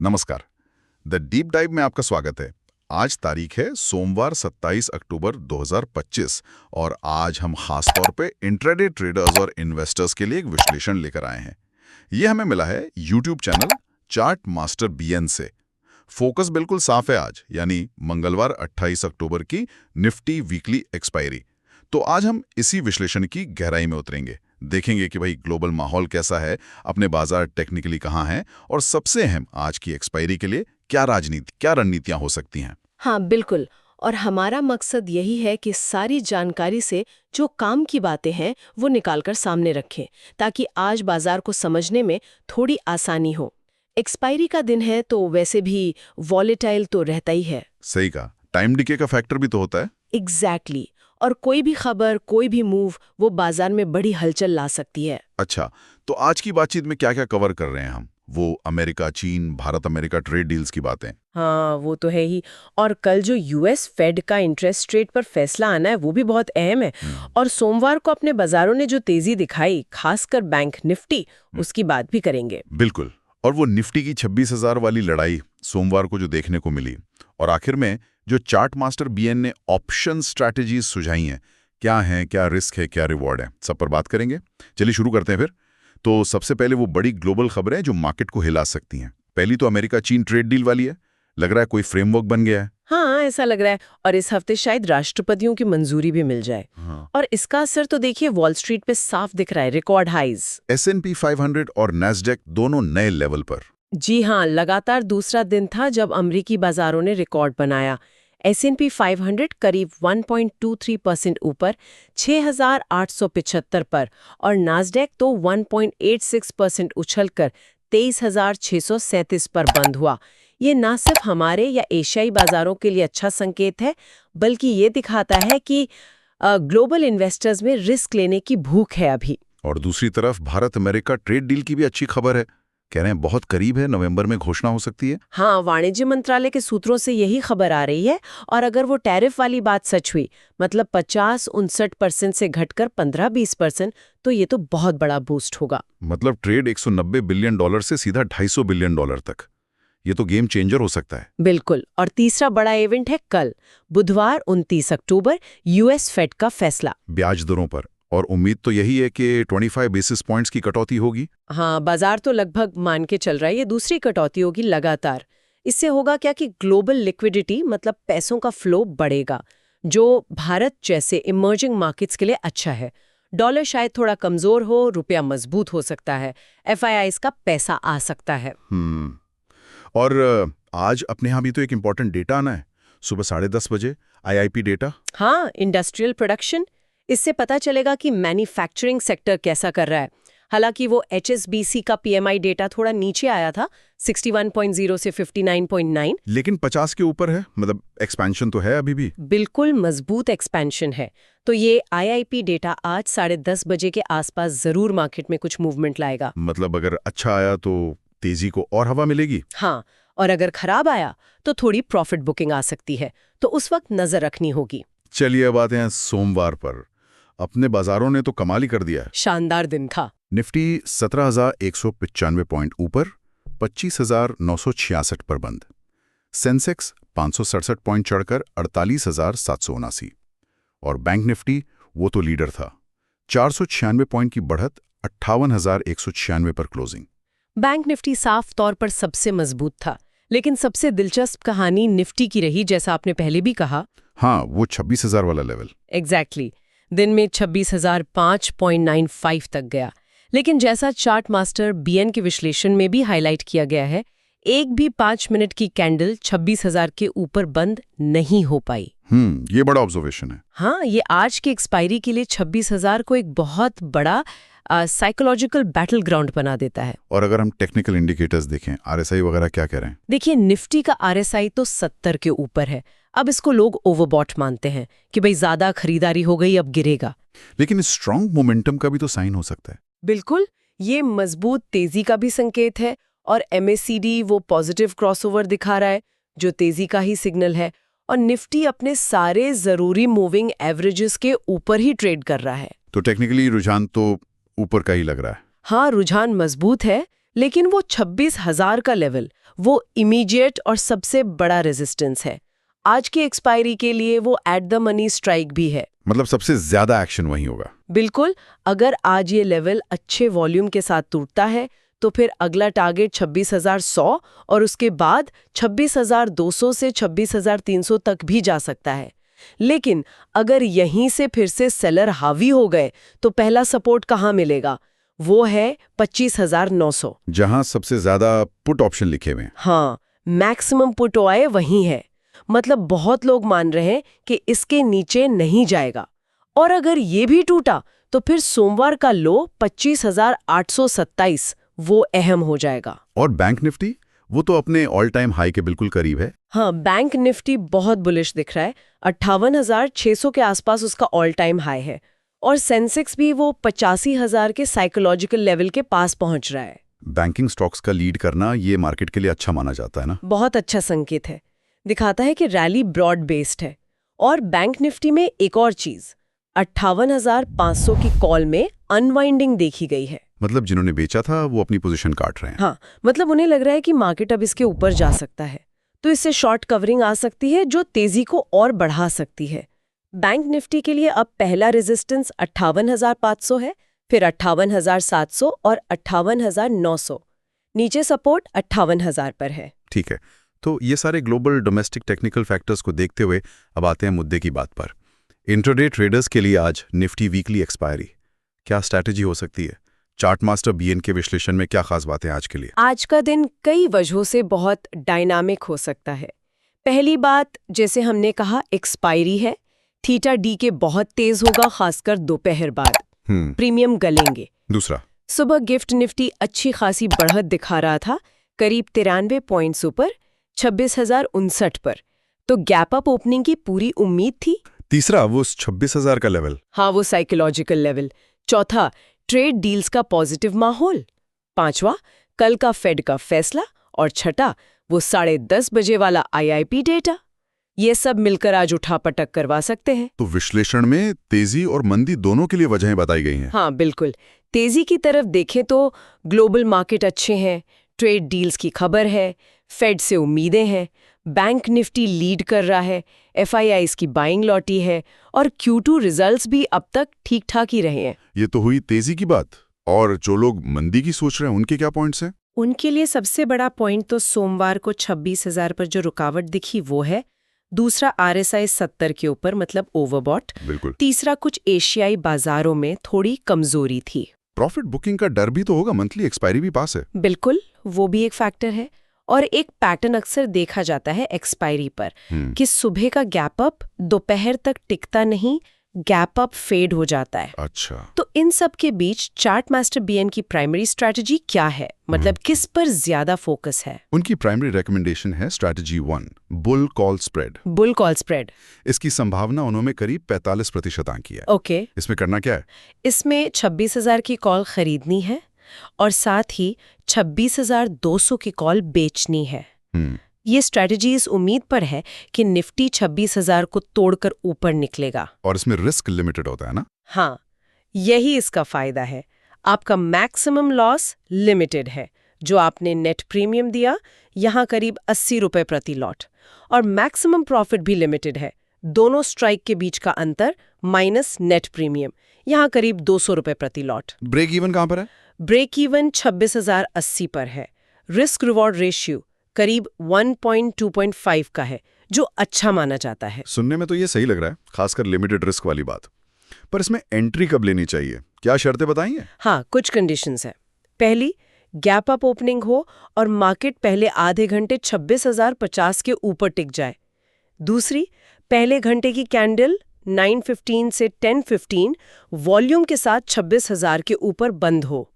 नमस्कार। The deep dive में आपका स्वागत है। आज तारीख है सोमवार 27 अक्टूबर 2025 और आज हम खास तौर पे इंट्राडे ट्रेडर्स और इन्वेस्टर्स के लिए एक विश्लेषण लेकर आए हैं। ये हमें मिला है YouTube channel Chart Master BN से। फोकस बिल्कुल साफ है आज, यानी मंगलवार 28 अक्टूबर की निफ्टी वीकली एक्सपायरी। तो आज हम इसी विश्लेषण की गहराई में उतरेंगे, देखेंगे कि भाई ग्लोबल माहौल कैसा है, अपने बाजार टेक्निकली कहाँ हैं और सबसे अहम आज की एक्सपायरी के लिए क्या रणनीतियां हो सकती हैं। हाँ बिल्कुल। और हमारा मकसद यही है कि सारी जानकारी से जो काम की बातें हैं वो निकालकर सामने रखें, ताकि आज बाजार को समझने में थोड़ी आसानी हो। एक्सपायरी का दिन है तो वैसे भी वॉलेटाइल तो रहता ही है। सही कहा, टाइम डिके का फैक्टर भी तो होता है। एग्जैक्टली। और कोई भी खबर, कोई भी मूव वो बाजार में बड़ी हलचल ला सकती है। अच्छा, तो आज की बातचीत में क्या क्या कवर कर रहे हैं हम? वो अमेरिका, चीन, भारत अमेरिका ट्रेड डील्स की बातें। हाँ वो तो है ही। और कल जो यूएस फेड का इंटरेस्ट रेट पर फैसला आना है वो भी बहुत अहम है। और सोमवार को अपने बाजारों ने जो तेजी दिखाई, खासकर बैंक निफ्टी, उसकी बात भी करेंगे। बिल्कुल। और वो निफ्टी की 26,000 वाली लड़ाई सोमवार को जो देखने को मिली, और आखिर में जो चार्ट मास्टर बीएन ने ऑप्शन स्ट्रैटेजीज सुझाई हैं, क्या हैं, क्या रिस्क है, क्या रिवॉर्ड है, सब पर बात करेंगे। चलिए शुरू करते हैं फिर। तो सबसे पहले वो बड़ी ग्लोबल खबरें जो मार्केट को हिला सकती हैं। पहली तो अमेरिका चीन ट्रेड डील वाली है। लग रहा है कोई फ्रेमवर्क बन गया है। हाँ ऐसा लग रहा है। और इस हफ्ते शायद राष्ट्रपतियों की मंजूरी भी मिल जाए। हाँ। और इसका असर तो देखिए वॉल स्ट्रीट पे साफ दिख रहा है, रिकॉर्ड हाइज। S&P 500 और नैस्डैक दोनों नए लेवल पर। जी हाँ, लगातार दूसरा दिन था जब अमेरिकी बाजारों ने रिकॉर्ड बनाया। S&P 500 करीब 1.23% ऊपर 6,875 पर, और नास्डैक तो 1.86% उछलकर 23,637 पर बंद हुआ। ये ना सिर्फ हमारे या एशियाई बाजारों के लिए अच्छा संकेत है, बल्कि ये दिखाता है कि ग्लोबल इन्वेस्टर्स में रिस्क लेने की भूख है अभी। और दूसरी तरफ भारत अमेरिका ट्रेड डील की भी अच्छी खबर है। कह रहे हैं बहुत करीब है, नवंबर में घोषणा हो सकती है। हाँ, वाणिज्य मंत्रालय के सूत्रों से यही खबर आ रही है। और अगर वो टैरिफ वाली बात सच हुई, मतलब 50-59% से घटकर 15-20%, तो ये तो बहुत बड़ा बूस्ट होगा। मतलब ट्रेड $190 बिलियन से सीधा $250 बिलियन तक। ये तो गेम चेंजर हो सकता है। बिल्कुल। और तीसरा बड़ा इवेंट है कल बुधवार 29 अक्टूबर, यूएस फेड का फैसला ब्याज दरों पर। और उम्मीद तो यही है कि 25 बेसिस पॉइंट्स की कटौती होगी। हाँ, बाजार तो लगभग मान के चल रहा है ये दूसरी कटौती होगी लगातार। इससे होगा क्या कि ग्लोबल लिक्विडिटी, मतलब पैसों का फ्लो बढ़ेगा, जो भारत जैसे इमर्जिंग मार्केट्स के लिए अच्छा है। डॉलर शायद थोड़ा कमजोर हो, रुपया मजबूत हो सकता है, एफआईआईज का पैसा आ सकता है। और आज अपने यहाँ भी तो एक इम्पॉर्टेंट डेटा आना है, सुबह 10:30 बजे आईआईपी डेटा। हाँ, इंडस्ट्रियल प्रोडक्शन। इससे पता चलेगा कि मैन्युफैक्चरिंग सेक्टर कैसा कर रहा है। हालांकि वो एचएसबीसी का पीएमआई डेटा थोड़ा नीचे आया था, 61.0 से 59.9, लेकिन 50 के ऊपर है, मतलब एक्सपेंशन तो है अभी भी। बिल्कुल मजबूत एक्सपेंशन है। तो ये आईआईपी डेटा आज 10:30 बजे के आसपास जरूर मार्केट में कुछ मूवमेंट लाएगा। मतलब अगर अच्छा आया तो तेजी को और हवा मिलेगी। हाँ, और अगर खराब आया तो थोड़ी प्रॉफिट बुकिंग आ सकती है, तो उस वक्त नजर रखनी होगी। चलिए अब आते हैं सोमवार पर। अपने बाजारों ने तो कमाल ही कर दिया है। शानदार दिन था। निफ्टी 17,195 पॉइंट ऊपर 25,966 पर बंद। सेंसेक्स 567 पॉइंट चढ़कर 48,779। और बैंक निफ्टी, वो तो लीडर था, 496 पॉइंट की बढ़त 58,196 पर क्लोजिंग। बैंक निफ्टी साफ तौर पर सबसे मजबूत था, लेकिन सबसे दिलचस्प कहानी निफ्टी की रही, जैसा आपने पहले भी कहा। हाँ, वो 26,000 वाला लेवल। एग्जैक्टली। दिन में 26,005.95 तक गया। लेकिन जैसा चार्ट मास्टर बीएन के विश्लेषण में भी हाईलाइट किया गया है, एक भी 5 मिनट की कैंडल 26,000 के ऊपर बंद नहीं हो पाई। ये बड़ा ऑब्जर्वेशन है। हाँ, ये आज की एक्सपायरी के लिए 26,000 को एक बहुत बड़ा साइकोलॉजिकल बैटल ग्राउंड बना देता है। और अगर हम टेक्निकल इंडिकेटर्स देखें, आरएसआई वगैरह क्या कह रहे हैं? देखिए, निफ्टी का आरएसआई तो 70 के ऊपर है। अब इसको लोग ओवरबॉट मानते हैं कि भाई ज्यादा खरीदारी हो गई, अब गिरेगा। लेकिन स्ट्रॉन्ग मोमेंटम का भी तो साइन हो सकता है। बिल्कुल, ये मजबूत तेजी का भी संकेत है। और एमएसीडी वो पॉजिटिव क्रॉसओवर दिखा रहा है, जो तेजी का ही सिग्नल है। और निफ्टी अपने सारे जरूरी मूविंग एवरेजेस के ऊपर ही ट्रेड कर रहा है। तो टेक्निकली रुझान तो ऊपर का ही लग रहा है। हाँ, रुझान मजबूत है, लेकिन वो 26,000 का लेवल वो इमीडिएट और सबसे बड़ा रेजिस्टेंस है। आज की एक्सपायरी के लिए वो एट द मनी स्ट्राइक भी है। मतलब सबसे ज्यादा एक्शन वहीं होगा। बिल्कुल, अगर आज ये लेवल अच्छे वॉल्यूम के साथ टूटता है तो फिर अगला टारगेट 26,100 और उसके बाद 26,200 से 26,300 तक भी जा सकता है। लेकिन अगर यहीं से फिर से सेलर हावी हो गए तो पहला सपोर्ट कहाँ मिलेगा? वो है 25,900। जहां सबसे ज्यादा पुट ऑप्शन लिखे हुए हैं। हाँ, मैक्सिमम पुट आए वहीं है। मतलब बहुत लोग मान रहे हैं कि इसके नीचे नहीं जाएगा। और अगर ये भी टूटा तो फिर सोमवार का लो 25,827 वो अहम हो जाएगा। और बैंक निफ्टी, वो तो अपने ऑल टाइम हाई के बिल्कुल करीब है। हाँ, बैंक निफ्टी बहुत बुलिश दिख रहा है। 58,600 के आसपास उसका ऑल टाइम हाई है और सेंसेक्स भी वो 85,000 के साइकोलॉजिकल लेवल के पास पहुंच रहा है। बैंकिंग स्टॉक्स का लीड करना ये मार्केट के लिए अच्छा माना जाता है ना। बहुत अच्छा संकेत है, दिखाता है कि रैली ब्रॉड बेस्ड है। और बैंक निफ्टी में एक और चीज, 58,500 की कॉल में अनवाइंडिंग देखी गई है। मतलब जिन्होंने बेचा था वो अपनी पोजीशन काट रहे हैं। हाँ, मतलब उन्हें लग रहा है कि मार्केट अब इसके ऊपर जा सकता है, तो इससे शॉर्ट कवरिंग आ सकती है जो तेजी को और बढ़ा सकती है। बैंक निफ्टी के लिए अब पहला रेजिस्टेंस 58,500 है, फिर 58,700 और 58,900। नीचे सपोर्ट 58,000 पर है। ठीक है, तो ये सारे ग्लोबल डोमेस्टिक टेक्निकल फैक्टर्स को देखते हुए अब आते हैं मुद्दे की बात पर। इंट्राडे ट्रेडर्स के लिए आज निफ्टी वीकली एक्सपायरी, क्या स्ट्रैटेजी हो सकती है? चार्ट मास्टर बीएन के विश्लेषण में क्या खास बातें आज के लिए? आज का दिन कई वजहों से बहुत डायनामिक हो सकता है। पहली बात, जैसे हमने कहा, एक्सपायरी है। थीटा डी के बहुत तेज होगा, खासकर दोपहर बाद। प्रीमियम गलेंगे। दूसरा, सुबह गिफ्ट निफ्टी अच्छी खासी बढ़त दिखा रहा था, करीब 93 पॉइंट्स ऊपर, 26,059 पर। तो गैप अप ओपनिंग की पूरी उम्मीद थी। तीसरा, वो 26,000 का लेवल। हाँ, वो साइकोलॉजिकल लेवल। चौथा, ट्रेड डील्स का पॉजिटिव माहौल। पांचवा, कल का फेड का फैसला। और छठा, वो 10:30 बजे वाला आईआईपी डेटा। ये सब मिलकर आज उठापटक करवा सकते हैं। तो विश्लेषण में तेजी और मंदी दोनों के लिए वजहें बताई गई हैं। हाँ, बिल्कुल। तेजी की तरफ देखें तो ग्लोबल मार्केट अच्छे हैं, ट्रेड डील्स की खबर है, फेड से उम्मीदें हैं, बैंक निफ्टी लीड कर रहा है, एफआईआईज की बाइंग लौटी है और Q2 रिजल्ट्स भी अब तक ठीक ठाक ही रहे हैं। ये तो हुई तेजी की बात। और जो लोग मंदी की सोच रहे हैं उनके क्या पॉइंट्स हैं? उनके लिए सबसे बड़ा पॉइंट तो सोमवार को 26,000 पर जो रुकावट दिखी वो है। दूसरा, RSI 70 के ऊपर, मतलब ओवरबॉट। बिल्कुल। तीसरा, कुछ एशियाई बाजारों में थोड़ी कमजोरी थी। प्रॉफिट बुकिंग का डर भी तो होगा, मंथली एक्सपायरी भी पास है। बिल्कुल, वो भी एक फैक्टर है। और एक पैटर्न अक्सर देखा जाता है एक्सपायरी पर कि सुबह का गैप अप दोपहर तक टिकता नहीं, गैप अप फेड हो जाता है। अच्छा। तो इन सब के बीच चार्ट मास्टर बीएन की प्राइमरी स्ट्रैटेजी क्या है? मतलब किस पर ज्यादा फोकस है? उनकी प्राइमरी रिकमेंडेशन है strategy 1, bull call spread. Bull call spread. इसकी संभावना उन्होंने करीब 45% आंकी है। ओके। इसमें करना क्या है? इसमें 26,000 की कॉल खरीदनी है और साथ ही 26,200 की कॉल बेचनी है। ये स्ट्रैटेजी इस उम्मीद पर है कि निफ्टी 26,000 को तोड़कर ऊपर निकलेगा। और इसमें रिस्क लिमिटेड होता है ना? हाँ, यही इसका फायदा है। आपका मैक्सिमम लॉस लिमिटेड है। जो आपने नेट प्रीमियम दिया, यहाँ करीब 80 रुपए प्रति लॉट, और मैक्सिमम प्रॉफिट भी लिमिटेड है। दोनों स्ट्राइक के बीच का अंतर माइनस नेट प्रीमियम, यहाँ करीब 200 रुपए प्रति लॉट। ब्रेक इवन कहाँ पर है? ब्रेक इवन 26,080 पर है। रिस्क रिवॉर्ड रेशियो करीब 1.2.5 का है, जो अच्छा माना जाता है। सुनने में तो ये सही लग रहा है, खासकर लिमिटेड रिस्क वाली बात। पर इसमें एंट्री कब लेनी चाहिए? क्या शर्तें बताइए? हाँ, कुछ कंडीशंस है। पहली, गैप अप ओपनिंग हो और मार्केट पहले आधे घंटे 26,050 के ऊपर टिक जाए। दूसरी, पहले घंटे की कैंडल 9:15 से 10:15 वॉल्यूम के साथ 26,000 के ऊपर बंद हो।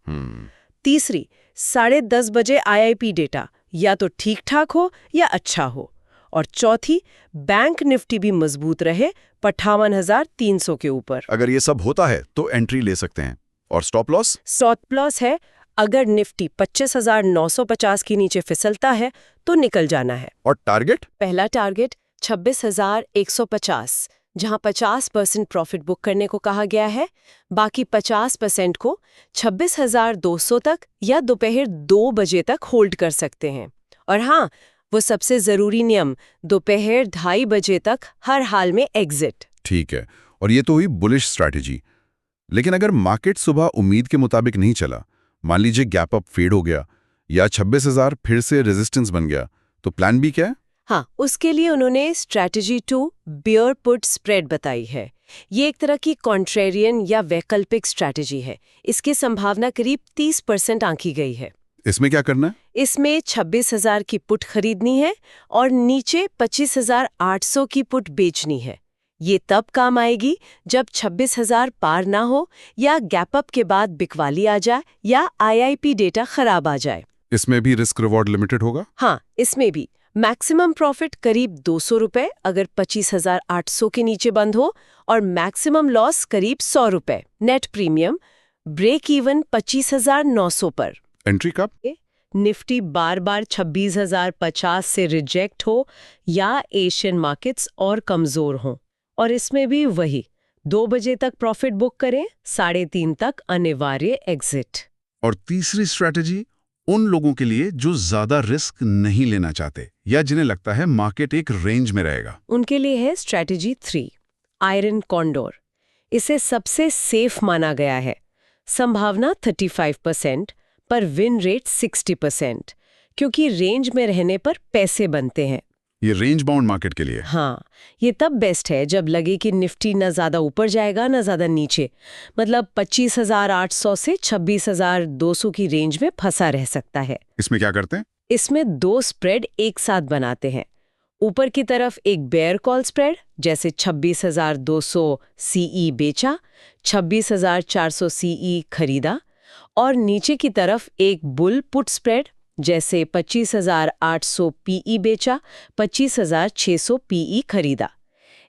तीसरी, 10:30 बजे आईआईपी डेटा या तो ठीक ठाक हो या अच्छा हो। और चौथी, बैंक निफ्टी भी मजबूत रहे 58,300 के ऊपर। अगर ये सब होता है तो एंट्री ले सकते हैं। और स्टॉप लॉस? स्टॉप लॉस है, अगर निफ्टी 25,950 के नीचे फिसलता है तो निकल जाना है। और टारगेट? पहला टारगेट 26,150, जहां 50% प्रॉफिट बुक करने को कहा गया है, बाकी 50% को 26,200 तक या दोपहर 2 बजे तक होल्ड कर सकते हैं। और हाँ, वो सबसे जरूरी नियम, दोपहर 2:30 बजे तक हर हाल में एग्जिट। ठीक है, और ये तो हुई बुलिश स्ट्रैटेजी। लेकिन अगर मार्केट सुबह उम्मीद के मुताबिक नहीं चला, मान लीजिए गैप अप फेड हो गया या 26,000 फिर से रेजिस्टेंस बन गया, तो प्लान बी क्या है? हाँ, उसके लिए उन्होंने स्ट्रैटेजी 2 बियर पुट स्प्रेड बताई है। ये एक तरह की कॉन्ट्रेरियन या वैकल्पिक स्ट्रैटेजी है। इसकी संभावना करीब 30% आंकी गई है। इसमें क्या करना है? इसमें 26,000 की पुट खरीदनी है और नीचे 25,800 की पुट बेचनी है। ये तब काम आएगी जब 26,000 पार ना हो या गैप अप के बाद बिकवाली आ जाए या आईआईपी डेटा खराब आ जाए। इसमें भी रिस्क रिवॉर्ड लिमिटेड होगा? हाँ, इसमें भी मैक्सिमम प्रॉफिट करीब 200 रुपए अगर 25,800 के नीचे बंद हो और मैक्सिमम लॉस करीब 100 रुपए। नेट प्रीमियम ब्रेक इवन 25,900 पर। एंट्री कब? निफ्टी बार बार 26,050 से रिजेक्ट हो या एशियन मार्केट्स और कमजोर हों। और इसमें भी वही 2 बजे तक प्रॉफिट बुक करें, 3:30 तक अनिवार्य एग्जिट। और तीसरी स्ट्रैटेजी उन लोगों के लिए जो ज्यादा रिस्क नहीं लेना चाहते या जिन्हें लगता है मार्केट एक रेंज में रहेगा। उनके लिए है स्ट्रैटेजी 3 आयरन कॉन्डोर। इसे सबसे सेफ माना गया है। संभावना 35% पर विन रेट 60%, क्योंकि रेंज में रहने पर पैसे बनते हैं। ये रेंज बाउंड मार्केट के लिए। हाँ, ये तब बेस्ट है जब लगे कि निफ्टी न ज्यादा ऊपर जाएगा न ज्यादा नीचे। मतलब 25,800 से 26,200 की रेंज में फंसा रह सकता है। इसमें क्या करते हैं? इसमें 2 स्प्रेड एक साथ बनाते हैं। ऊपर की तरफ एक बेयर कॉल स्प्रेड, जैसे 26,200 सीई बेचा, 26,400 सीई खरीदा, और नीचे की तरफ एक बुल पुट स्प्रेड, जैसे 25,800 पीई बेचा, 25,600 पीई खरीदा।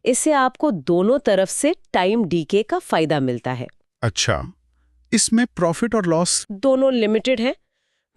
इससे आपको दोनों तरफ से टाइम डीके का फायदा मिलता है। अच्छा, इसमें प्रॉफिट और लॉस दोनों लिमिटेड है।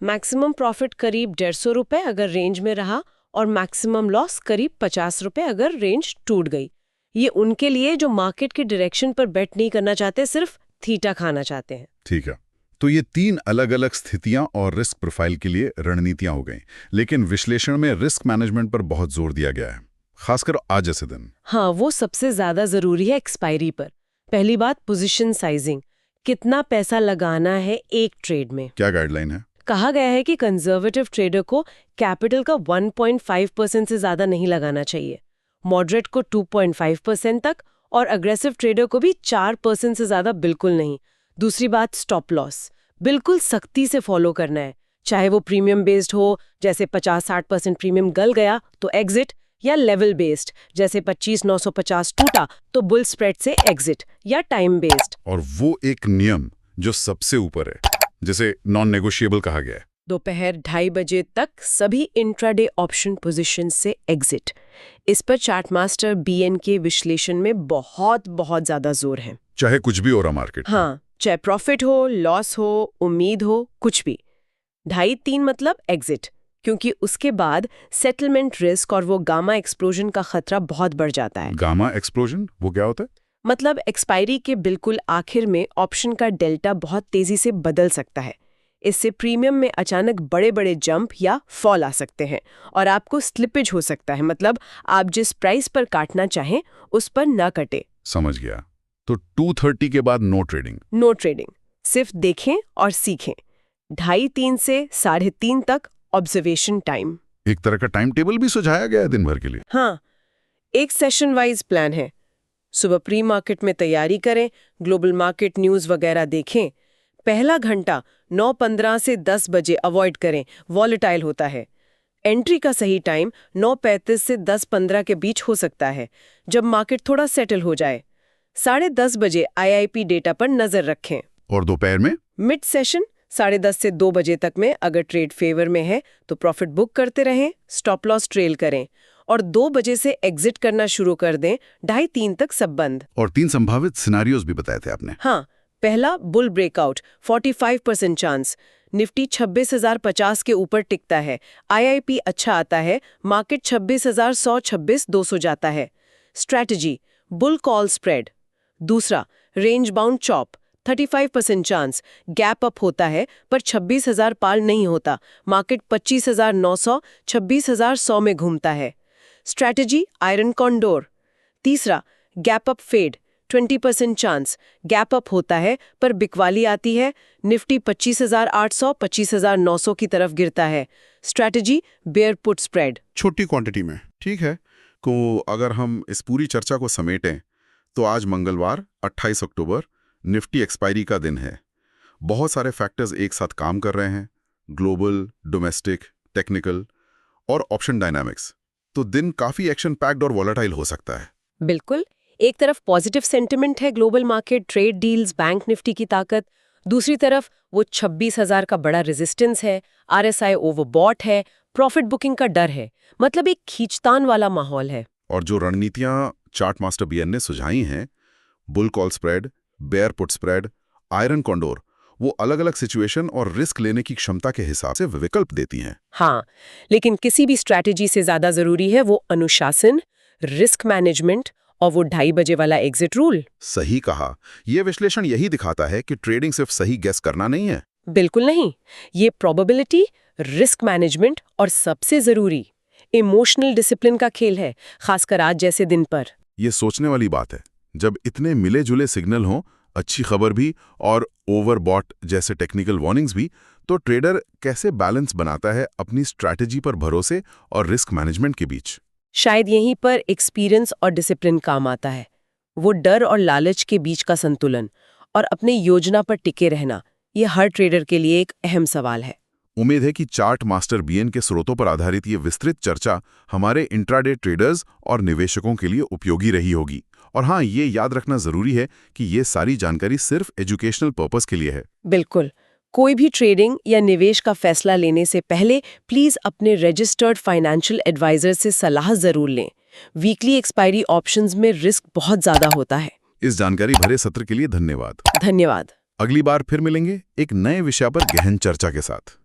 मैक्सिमम प्रॉफिट करीब 150 रुपए अगर रेंज में रहा और मैक्सिमम लॉस करीब 50 रुपए अगर रेंज टूट गई। ये उनके लिए जो मार्केट के डायरेक्शन पर बेट नहीं करना चाहते, सिर्फ थीटा खाना चाहते हैं। ठीक है, तो ये 3 अलग-अलग स्थितियां और रिस्क प्रोफाइल के लिए रणनीतियां हो गई। लेकिन विश्लेषण में रिस्क मैनेजमेंट पर बहुत जोर दिया गया है, खासकर आज जैसे दिन। हाँ, वो सबसे ज्यादा जरूरी है एक्सपायरी पर। पहली बात, पोजीशन साइजिंग। कितना पैसा लगाना है एक ट्रेड में? क्या गाइडलाइन है? कहा गया है कि कंजर्वेटिव ट्रेडर को कैपिटल का 1.5% से ज्यादा नहीं लगाना चाहिए, मॉडरेट को 2.5% तक, और अग्रेसिव ट्रेडर को भी 4% से ज्यादा बिल्कुल नहीं। दूसरी बात, स्टॉप लॉस बिल्कुल सख्ती से फॉलो करना है, चाहे वो प्रीमियम बेस्ड हो, जैसे 50-60% प्रीमियम गल गया तो एग्जिट, या लेवल बेस्ड, जैसे 25,950 टूटा तो बुल स्प्रेड से एग्जिट, या टाइम बेस्ड। और वो एक नियम जो सबसे ऊपर है, जिसे नॉन नेगोशिएबल कहा गया है, दोपहर 2:30 बजे तक सभी इंट्राडे ऑप्शन पोजीशन से एग्जिट। इस पर चार्ट मास्टर बीएन के विश्लेषण में बहुत ज्यादा जोर है। चाहे कुछ भी हो रहा मार्केट। हाँ, चाहे प्रॉफिट हो, लॉस हो, उम्मीद हो, कुछ भी 2:30-3 मतलब एग्जिट, क्योंकि उसके बाद सेटलमेंट रिस्क और वो गामा एक्सप्लोजन का खतरा बहुत बढ़ जाता है। गामा एक्सप्लोजन वो क्या होता है? मतलब एक्सपायरी के बिल्कुल आखिर में ऑप्शन का डेल्टा बहुत तेजी से बदल सकता है। इससे प्रीमियम में अचानक बड़े बड़े जंप या फॉल आ सकते हैं और आपको स्लिपेज हो सकता है। मतलब आप जिस प्राइस पर काटना चाहें उस पर न कटे। समझ गया। तो 2:30 के बाद नो ट्रेडिंग? नो ट्रेडिंग, सिर्फ देखें और सीखें। 2:30-3 से 3:30 तक ऑब्जर्वेशन टाइम। एक तरह का टाइम टेबल भी सुझाया गया है दिन भर के लिए? हाँ, एक सेशन वाइज प्लान है। सुबह प्री मार्केट में तैयारी करें, ग्लोबल मार्केट न्यूज़ वगैरह देखें। पहला घंटा 9:15 से 10 बजे अवॉइड करें, वॉलेटाइल होता है। एंट्री का सही टाइम 9:35 से 10:15 के बीच हो सकता है, जब मार्केट थोड़ा सेटल हो जाए। 10:30 बजे आईआईपी डेटा पर नजर रखें। और दोपहर में? मिड सेशन 10:30 से 2 बजे तक में अगर ट्रेड फेवर में है तो प्रॉफिट बुक करते रहें, स्टॉप लॉस ट्रेल करें और 2 बजे से एग्जिट करना शुरू कर दें। 2:30-3 तक सब बंद। और 3 संभावित सिनेरियोज भी बताए थे आपने। हाँ, पहला बुल ब्रेकआउट 45% चांस, निफ्टी 26,050 के ऊपर टिकता है, आईआईपी अच्छा आता है, मार्केट 26,100 26,200 जाता है। Strategy bull call spread. दूसरा, range bound chop, 35% chance, gap up होता है पर 26,000 पार नहीं होता, मार्केट 25,900, 26,100 में घूमता है। Strategy iron condor. तीसरा, gap up fade, 20% chance, gap up होता है पर बिकवाली आती है, निफ्टी 25,800, 25,900 की तरफ गिरता है। Strategy bear put spread. छोटी क्वांटिटी में, ठीक है। तो अगर हम इस पूरी चर्चा को समेटें तो आज मंगलवार 28 अक्टूबर निफ्टी एक्सपायरी का दिन है। बहुत सारे फैक्टर्स एक साथ काम कर रहे हैं, ग्लोबल, डोमेस्टिक, टेक्निकल और ऑप्शन डायनामिक्स। तो दिन काफी एक्शन पैक्ड और वॉलेटाइल हो सकता है। बिल्कुल, एक तरफ पॉजिटिव सेंटिमेंट है, global market, trade deals, bank Nifty की ताकत। दूसरी तरफ वो 26,000 का बड़ा रेजिस्टेंस है, आरएसआई ओवरबॉट है, प्रॉफिट बुकिंग का डर है। मतलब एक खींचतान वाला माहौल है। और जो रणनीतियां चार्ट मास्टर बीएन ने सुझाई हैं, bull call spread, bear put spread, iron condor, वो अलग-अलग सिचुएशन और रिस्क लेने की क्षमता के हिसाब से विकल्प देती हैं। हाँ, लेकिन किसी भी स्ट्रैटेजी से ज्यादा जरूरी है वो अनुशासन, रिस्क मैनेजमेंट और वो 2:30 बजे वाला एग्जिट रूल। सही कहा। यह विश्लेषण यही दिखाता है कि ट्रेडिंग सिर्फ सही गेस करना नहीं है। बिल्कुल नहीं, ये प्रोबेबिलिटी, रिस्क मैनेजमेंट और सबसे जरूरी इमोशनल डिसिप्लिन का खेल है, खासकर आज जैसे दिन पर। ये सोचने वाली बात है, जब इतने मिले जुले सिग्नल हों, अच्छी खबर भी और ओवरबॉट जैसे टेक्निकल वार्निंग्स भी, तो ट्रेडर कैसे बैलेंस बनाता है अपनी स्ट्रैटेजी पर भरोसे और रिस्क मैनेजमेंट के बीच। शायद यहीं पर एक्सपीरियंस और डिसिप्लिन काम आता है। वो डर और लालच के बीच का संतुलन और अपनी योजना पर टिके रहना, ये हर ट्रेडर के लिए एक अहम सवाल है। उम्मीद है कि चार्ट मास्टर बीएन के स्रोतों पर आधारित ये विस्तृत चर्चा हमारे इंट्राडे ट्रेडर्स और निवेशकों के लिए उपयोगी रही होगी। और हाँ, ये याद रखना जरूरी है कि ये सारी जानकारी सिर्फ एजुकेशनल पर्पस के लिए है। बिल्कुल, कोई भी ट्रेडिंग या निवेश का फैसला लेने से पहले प्लीज अपने रजिस्टर्ड फाइनेंशियल एडवाइजर से सलाह जरूर लें। वीकली एक्सपायरी ऑप्शंस में रिस्क बहुत ज्यादा होता है। इस जानकारी भरे सत्र के लिए धन्यवाद। धन्यवाद। अगली बार फिर मिलेंगे एक नए विषय पर गहन चर्चा के साथ।